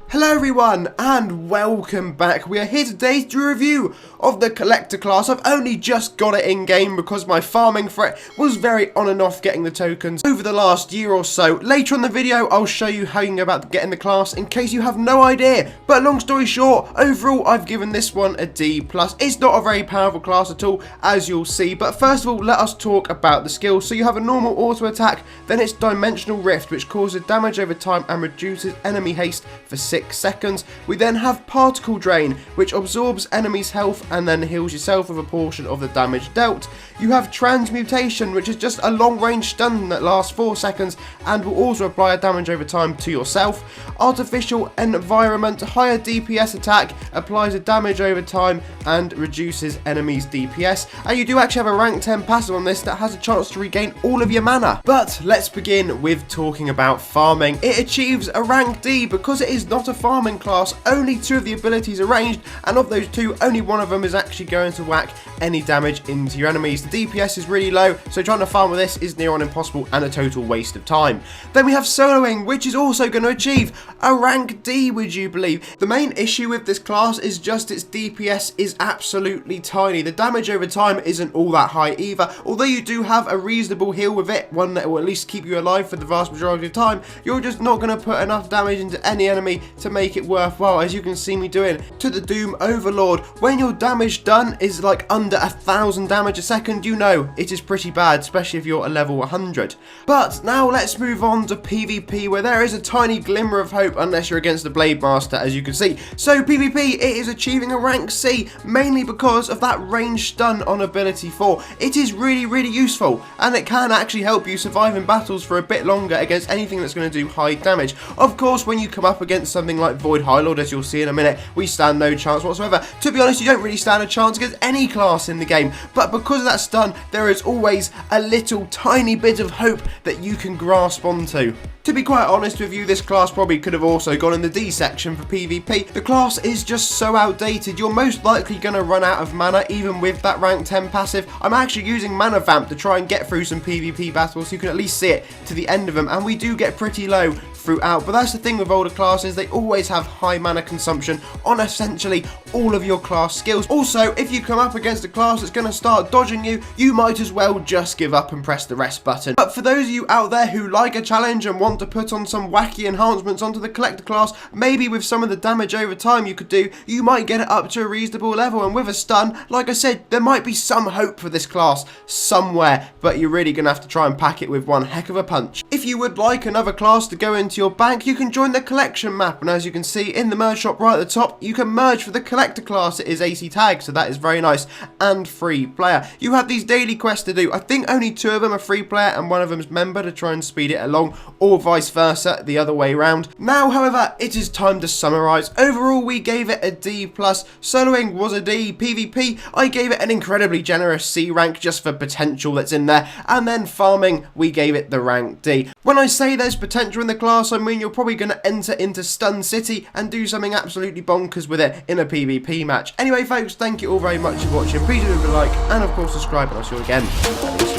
Hello everyone and welcome back. We are here today to do a review of the Collector class. I've only just got it in game because my farming for it was very on and off getting the tokens over the last year or so. Later in the video I'll show you how you can go about getting the class in case you have no idea. But long story short, overall I've given this one a D+. It's not a very powerful class at all, as you'll see. But first of all, let us talk about the skills. So you have a normal auto attack, then it's Dimensional Rift, which causes damage over time and reduces enemy haste for 6 seconds. We then have Particle Drain, which absorbs enemies' health and then heals yourself with a portion of the damage dealt. You have Transmutation, which is just a long range stun that lasts 4 seconds and will also apply a damage over time to yourself. Artificial Environment, higher DPS attack, applies a damage over time and reduces enemies' DPS. And you do actually have a rank 10 passive on this that has a chance to regain all of your mana. But let's begin with talking about farming. It achieves a rank D because it is not a farming class. Only 2 of the abilities are ranged, and of those 2, only one of them is actually going to whack any damage into your enemies. The DPS is really low, so trying to farm with this is near on impossible and a total waste of time. Then we have Soloing, which is also going to achieve a rank D, would you believe? The main issue with this class is just its DPS is absolutely tiny. The damage over time isn't all that high either. Although you do have a reasonable heal with it, one that will at least keep you alive for the vast majority of the time, you're just not going to put enough damage into any enemy to make it worthwhile, as you can see me doing to the Doom Overlord. When your damage done is like under 1,000 damage a second, you know it is pretty bad, especially if you're a level 100. But now let's move on to PvP, where there is a tiny glimmer of hope unless you're against the Blade Master, as you can see. So PvP, it is achieving a rank C, mainly because of that range stun on ability 4. It is really useful, and it can actually help you survive in battles for a bit longer against anything that's going to do high damage. Of course, when you come up against something like Void High Lord, as you'll see in a minute, we stand no chance whatsoever. To be honest, you don't really stand a chance against any class in the game, but because of that stun, there is always a little tiny bit of hope that you can grasp onto. To be quite honest with you, this class probably could have also gone in the D section for PvP. The class is just so outdated. You're most likely going to run out of mana even with that rank 10 passive. I'm actually using Mana Vamp to try and get through some PvP battles so you can at least see it to the end of them, and we do get pretty low throughout. But that's the thing with older classes, they always have high mana consumption on essentially all of your class skills. Also, if you come up against a class that's going to start dodging you, you might as well just give up and press the rest button. But for those of you out there who like a challenge and want to put on some wacky enhancements onto the Collector class, maybe with some of the damage over time you could do, you might get it up to a reasonable level, and with a stun, like I said, there might be some hope for this class somewhere, but you're really going to have to try and pack it with one heck of a punch. If you would like another class to go into your bank, you can join the collection map, and as you can see in the merge shop right at the top, you can merge for the Collector class. It is AC tagged, so that is very nice and free player. You have these daily quests to do. I think only 2 of them are free player and 1 of them is member, to try and speed it along, or vice versa, the other way around. Now, however, it is time to summarise. Overall, we gave it a D+. Soloing was a D. PvP, I gave it an incredibly generous C rank just for potential that's in there. And then farming, we gave it the rank D. When I say there's potential in the class, I mean you're probably going to enter into Stun City and do something absolutely bonkers with it in a PvP match. Anyway, folks, thank you all very much for watching. Please do leave a like and, of course, subscribe, and I'll see you again.